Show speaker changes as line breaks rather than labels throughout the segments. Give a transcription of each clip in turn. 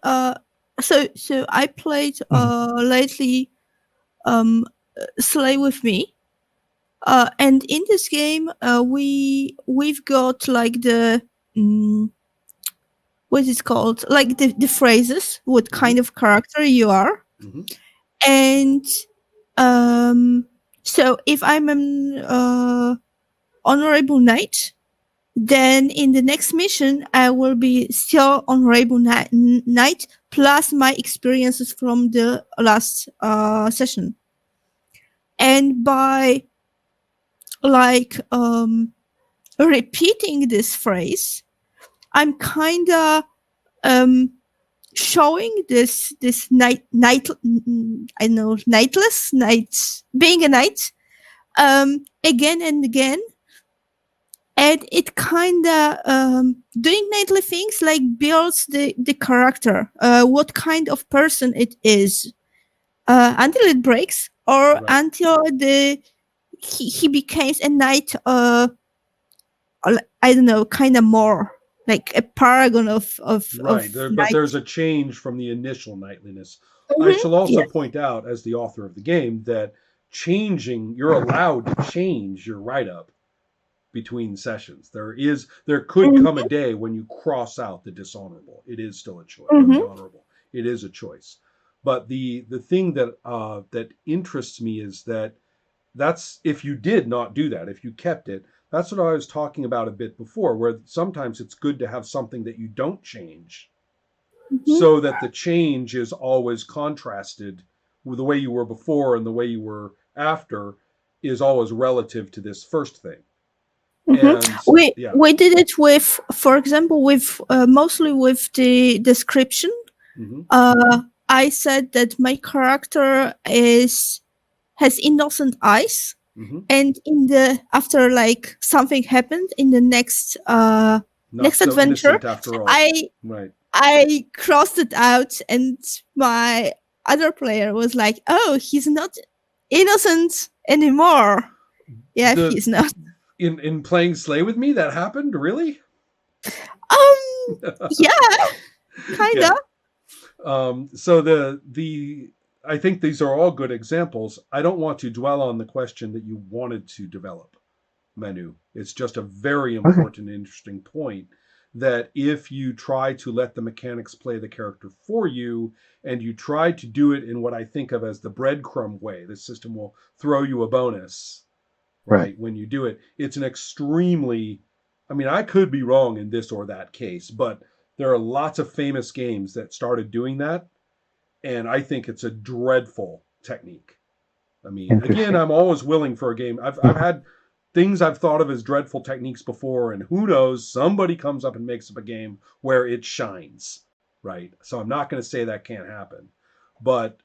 so I played lately Slay with Me. And in this game, we've got like the what is it called? Like the phrases, what kind of character you are, and so if I'm an honorable knight, then in the next mission I will be still honorable knight plus my experiences from the last session, and by like repeating this phrase, I'm kind of showing this knight I know knightless knight being a knight again and again, and it kind of doing knightly things like builds the character, what kind of person it is, until it breaks or until he becomes a knight, I don't know, kind of more like a paragon of
but there's a change from the initial knightliness. I shall also point out, as the author of the game, that you're allowed to change your write-up between sessions. There could come a day when you cross out the dishonorable. It is still a choice. The honorable. It is a choice. But the thing that that interests me is that's if you did not do that, if you kept it. That's what I was talking about a bit before, where sometimes it's good to have something that you don't change, so that the change is always contrasted with the way you were before, and the way you were after is always relative to this first thing. And,
we did it with, for example, with mostly with the description. I said that my character has innocent eyes. And after like something happened in the next adventure, I crossed it out, and my other player was like, "Oh, he's not innocent anymore." Yeah, he's not.
In playing Slay with Me, that happened, really?
Yeah, kind
of. So I think these are all good examples. I don't want to dwell on the question that you wanted to develop, Manu. It's just a very important, interesting point that if you try to let the mechanics play the character for you, and you try to do it in what I think of as the breadcrumb way, the system will throw you a bonus, right? When you do it. It's an extremely, I mean, I could be wrong in this or that case, but there are lots of famous games that started doing that. And I think it's a dreadful technique. I mean, again, I'm always willing for a game. I've had things I've thought of as dreadful techniques before, and who knows, somebody comes up and makes up a game where it shines, right? So I'm not going to say that can't happen. But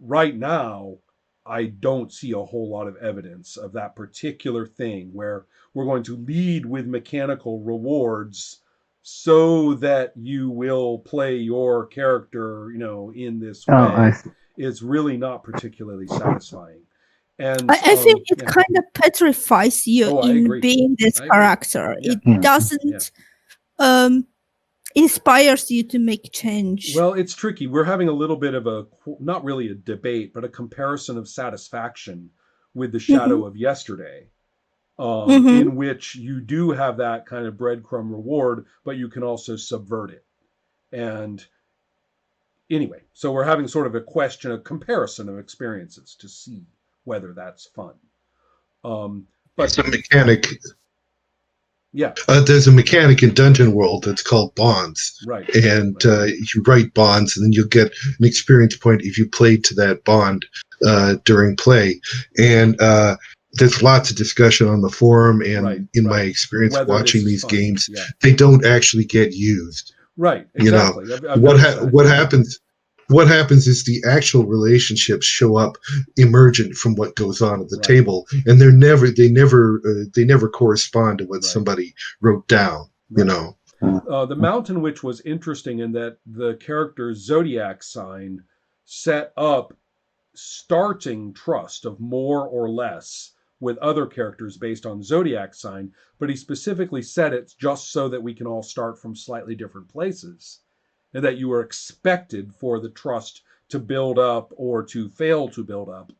right now, I don't see a whole lot of evidence of that particular thing where we're going to lead with mechanical rewards so that you will play your character, in this way. It's really not particularly satisfying. And
I think it kind of petrifies you in being this character. It doesn't inspires you to make change.
Well, it's tricky. We're having a little bit of not really a debate, but a comparison of satisfaction with the Shadow of Yesterday. In which you do have that kind of breadcrumb reward, but you can also subvert it. And anyway, so we're having sort of a comparison of experiences to see whether that's fun.
But it's a mechanic.
Yeah.
There's a mechanic in Dungeon World that's called bonds.
Right.
And you write bonds, and then you'll get an experience point if you played to that bond during play. And there's lots of discussion on the forum, and in my experience whether watching these games, they don't actually get used.
Right. Exactly.
What happens is the actual relationships show up emergent from what goes on at the table, and they never correspond to what somebody wrote down.
The Mountain Witch was interesting in that the character's zodiac sign set up starting trust of more or less with other characters based on zodiac sign, but he specifically said it's just so that we can all start from slightly different places. and that you were expected for the trust to build up or to fail to build up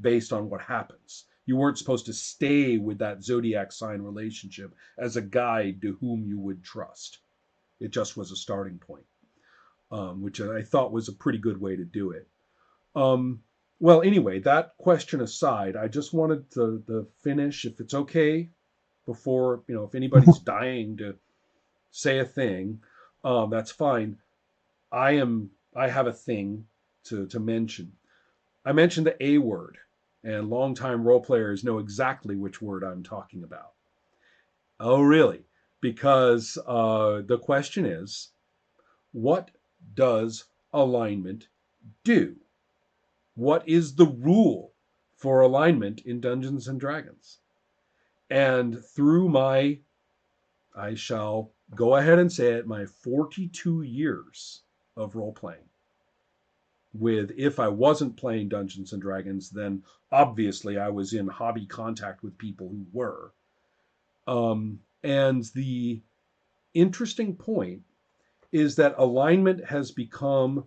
based on what happens. You weren't supposed to stay with that zodiac sign relationship as a guide to whom you would trust. It just was a starting point, which I thought was a pretty good way to do it. Well, anyway, that question aside, I just wanted to finish, if it's okay, before, if anybody's dying to say a thing, that's fine. I have a thing to mention. I mentioned the A word, and longtime role players know exactly which word I'm talking about. Oh, really? Because the question is, what does alignment do? What is the rule for alignment in Dungeons and Dragons? And through I shall go ahead and say it, my 42 years of role playing, if I wasn't playing Dungeons and Dragons, then obviously I was in hobby contact with people who were. And the interesting point is that alignment has become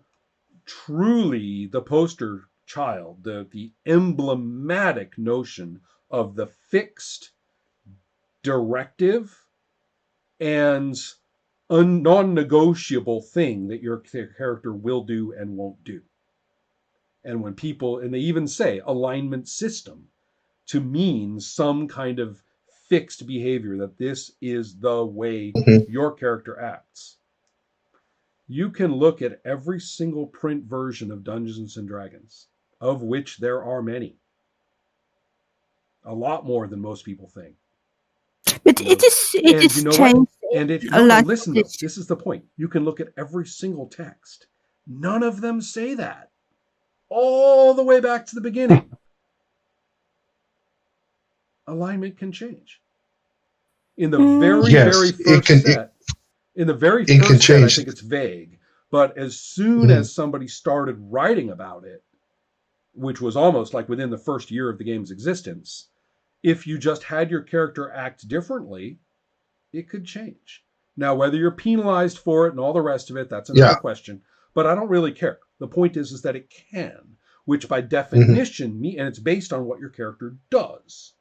truly the poster child, the emblematic notion of the fixed directive and non-negotiable thing that your character will do and won't do. And when and they even say alignment system to mean some kind of fixed behavior, that this is the way your character acts. You can look at every single print version of Dungeons and Dragons, of which there are many. A lot more than most people think.
But it is changed.
And if listen though, this is the point. You can look at every single text. None of them say that. All the way back to the beginning. Alignment can change. In the very first set. In the very first set, I think it's vague. But as soon as somebody started writing about it, which was almost like within the first year of the game's existence, if you just had your character act differently, it could change. Now, whether you're penalized for it and all the rest of it, that's another question. But I don't really care. The point is that it can, which by definition, and it's based on what your character does.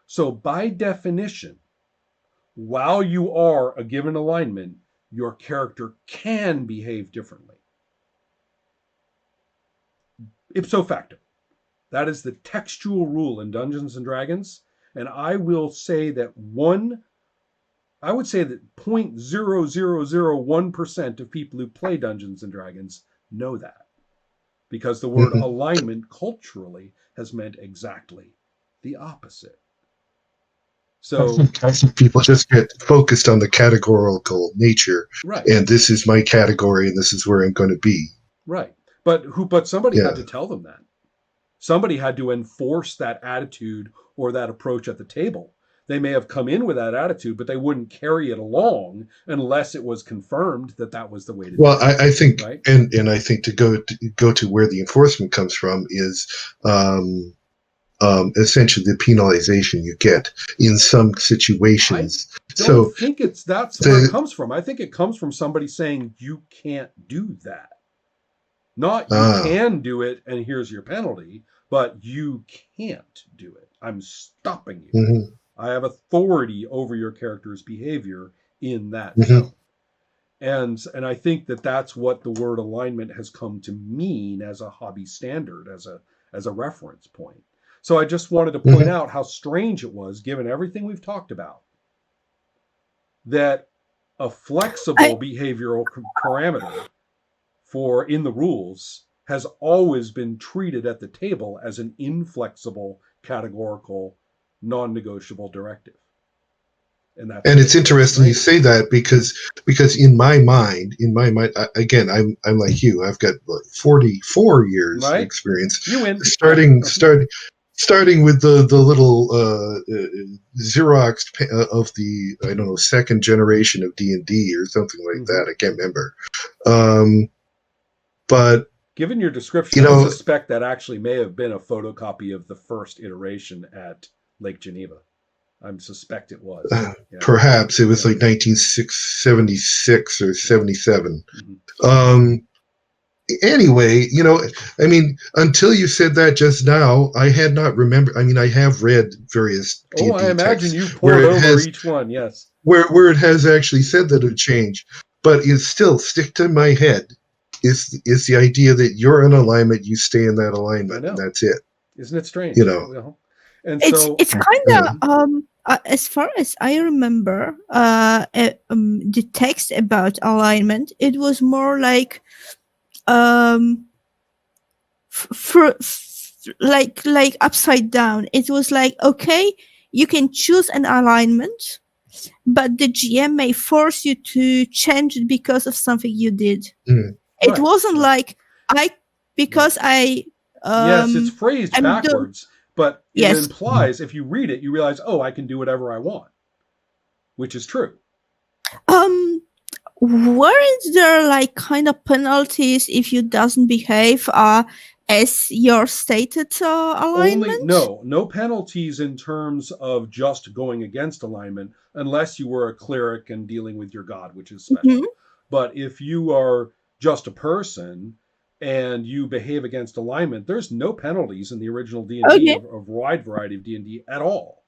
So by definition, while you are a given alignment, your character can behave differently. Ipso facto. That is the textual rule in Dungeons and Dragons. And I will say that 0.0001% of people who play Dungeons and Dragons know that. Because the word alignment culturally has meant exactly the opposite. So
I think people just get focused on the categorical nature.
Right.
And this is my category and this is where I'm going to be.
Right. But somebody had to tell them that. Somebody had to enforce that attitude or that approach at the table. They may have come in with that attitude, but they wouldn't carry it along unless it was confirmed that was the way to do it.
I think,
right?
and I think to go to where the enforcement comes from is essentially the penalization you get in some situations.
I don't think that's where it comes from. I think it comes from somebody saying you can't do that. Not you can do it and here's your penalty, but you can't do it. I'm stopping you.
Mm-hmm.
I have authority over your character's behavior in that zone. And I think that's what the word alignment has come to mean as a hobby standard, as a reference point. So I just wanted to point out how strange it was, given everything we've talked about, that a flexible behavioral parameter in the rules has always been treated at the table as an inflexible, categorical, non-negotiable directive. And it's interesting
you say that because in my mind, again, I'm like you. I've got 44 years of experience.
You win.
Starting with the little Xerox of the second generation of D&D or something like that. I can't remember. But
given your description, I suspect that actually may have been a photocopy of the first iteration at Lake Geneva. I suspect it was. Yeah.
Perhaps it was like 1976 or 77.
Mm-hmm.
Anyway, I mean, until you said that just now, I had not remembered. I mean, I have read various D&D
I imagine
texts
you poured over each one. Yes,
where it has actually said that it changed, but it still stick to my head. Is the idea that you're in alignment, you stay in that alignment, and that's it.
Isn't it strange? And
it's kind of as far as I remember, the text about alignment, it was more like like upside down. It was like, okay, you can choose an alignment, but the GM may force you to change it because of something you did. It wasn't like because I
yes, it's phrased backwards, but it implies if you read it, you realize, oh, I can do whatever I want, which is true.
Weren't there like kind of penalties if you doesn't behave as your stated alignment?
No penalties in terms of just going against alignment, unless you were a cleric and dealing with your god, which is special. Mm-hmm. But if you are just a person and you behave against alignment, there's no penalties in the original D&D of a wide variety of D&D at all.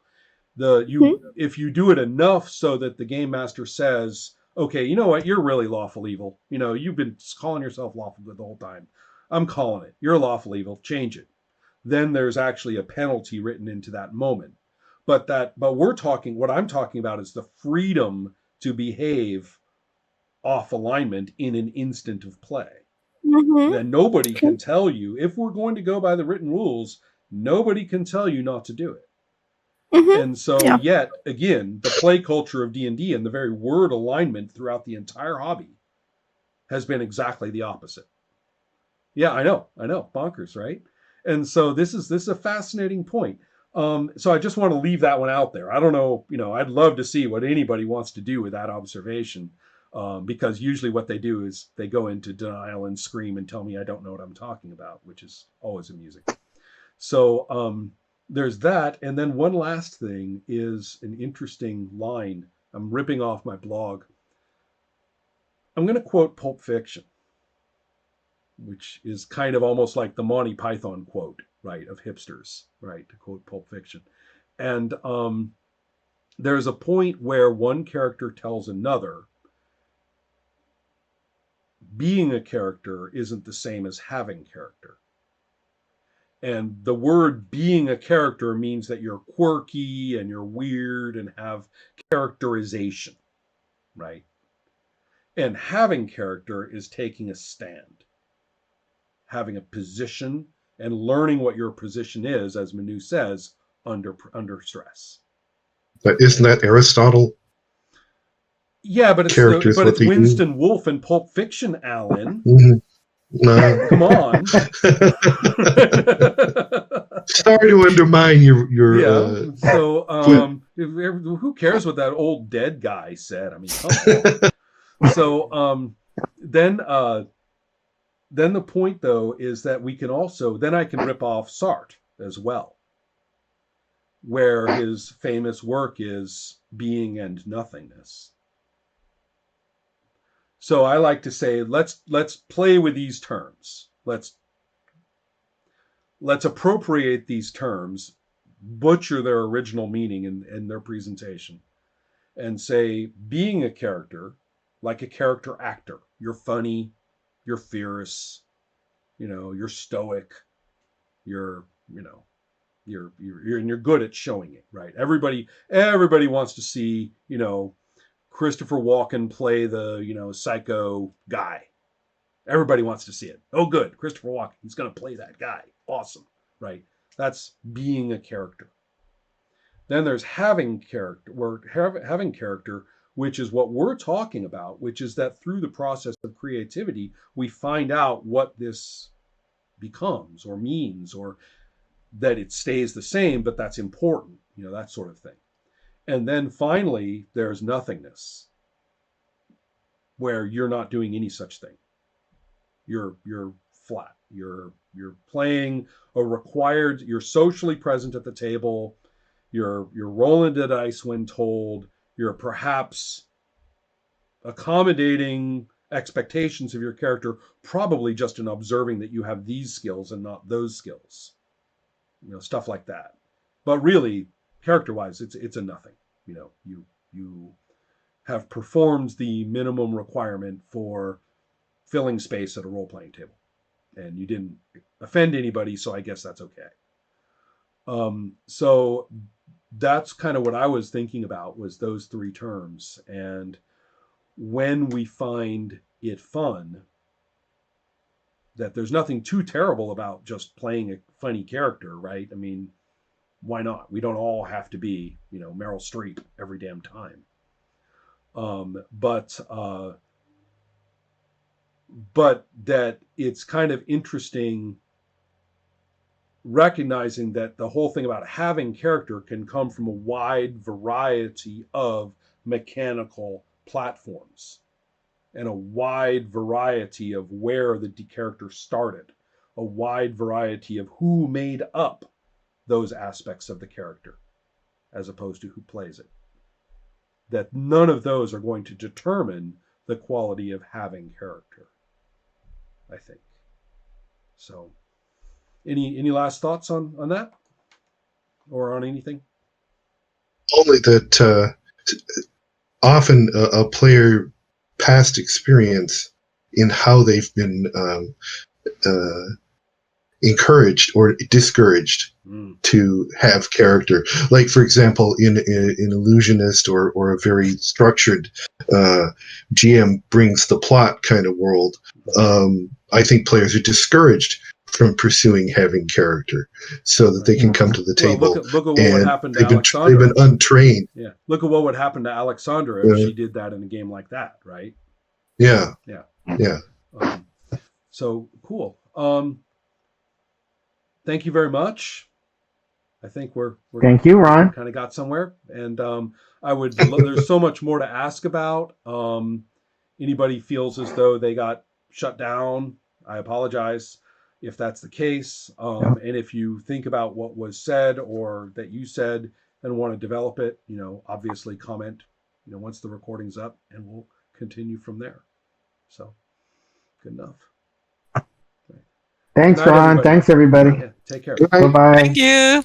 If you do it enough so that the game master says, okay, you know what, you're really lawful evil. You've been calling yourself lawful good the whole time. I'm calling it. You're lawful evil. Change it. Then there's actually a penalty written into that moment. But what I'm talking about is the freedom to behave off alignment in an instant of play. Mm-hmm. Then nobody can tell you, if we're going to go by the written rules, nobody can tell you not to do it. Mm-hmm. And so yet again, the play culture of D&D and the very word alignment throughout the entire hobby has been exactly the opposite. Yeah, I know. Bonkers, right? And so this is a fascinating point. So I just want to leave that one out there. I don't know, I'd love to see what anybody wants to do with that observation. Because usually what they do is they go into denial and scream and tell me I don't know what I'm talking about, which is always amusing. So there's that. And then one last thing is an interesting line. I'm ripping off my blog. I'm going to quote Pulp Fiction, which is kind of almost like the Monty Python quote, right, of hipsters, right, to quote Pulp Fiction. And there's a point where one character tells another, being a character isn't the same as having character. And the word being a character means that you're quirky and you're weird and have characterization, right? And having character is taking a stand, having a position, and learning what your position is, as Manu says, under stress.
But isn't that Aristotle?
Yeah, but it's Winston Wolfe in Pulp Fiction, Alan.
Mm-hmm. No.
Come on.
Sorry to undermine your
So who cares what that old dead guy said? I mean, come on. So then the point though is that we can also, then I can rip off Sartre as well, where his famous work is Being and Nothingness. So I like to say, let's play with these terms. Let's appropriate these terms, butcher their original meaning in their presentation, and say, being a character, like a character actor. You're funny, you're fierce, you're stoic, you're good at showing it, right? Everybody wants to see, Christopher Walken play the, psycho guy. Everybody wants to see it. Oh, good. Christopher Walken, he's going to play that guy. Awesome, right? That's being a character. Then there's having character, which is what we're talking about, which is that through the process of creativity, we find out what this becomes or means, or that it stays the same, but that's important, that sort of thing. And then finally, there's nothingness, where you're not doing any such thing. You're flat. You're playing you're socially present at the table. You're rolling the dice when told. You're perhaps accommodating expectations of your character, probably just in observing that you have these skills and not those skills. Stuff like that. But really, character-wise, it's a nothing. You have performed the minimum requirement for filling space at a role-playing table, and you didn't offend anybody, so I guess that's okay. So that's kind of what I was thinking about, was those three terms. And when we find it fun, that there's nothing too terrible about just playing a funny character, right? I mean, why not? We don't all have to be, Meryl Streep every damn time. But that it's kind of interesting recognizing that the whole thing about having character can come from a wide variety of mechanical platforms and a wide variety of where the character started, a wide variety of who made up those aspects of the character as opposed to who plays it. That none of those are going to determine the quality of having character, I think. So, any last thoughts on that? Or on anything?
Only that often a player past experience in how they've been encouraged or discouraged to have character. Like, for example, in Illusionist or a very structured GM brings the plot kind of world, I think players are discouraged from pursuing having character so that they can come to the table.
Look at what would happen to Alexandra.
They've been untrained.
Yeah. Look at what would happen to Alexandra if she did that in a game like that, right?
Yeah.
So cool. Thank you very much. I think we're
thank you, Ron.
Kind of got somewhere, and there's so much more to ask about. Anybody feels as though they got shut down, I apologize if that's the case. And if you think about what was said or that you said and want to develop it, obviously comment, once the recording's up, and we'll continue from there. So, good enough.
Thanks, Ron. Everybody. Thanks, everybody.
Yeah, take care.
Bye-bye.
Thank you.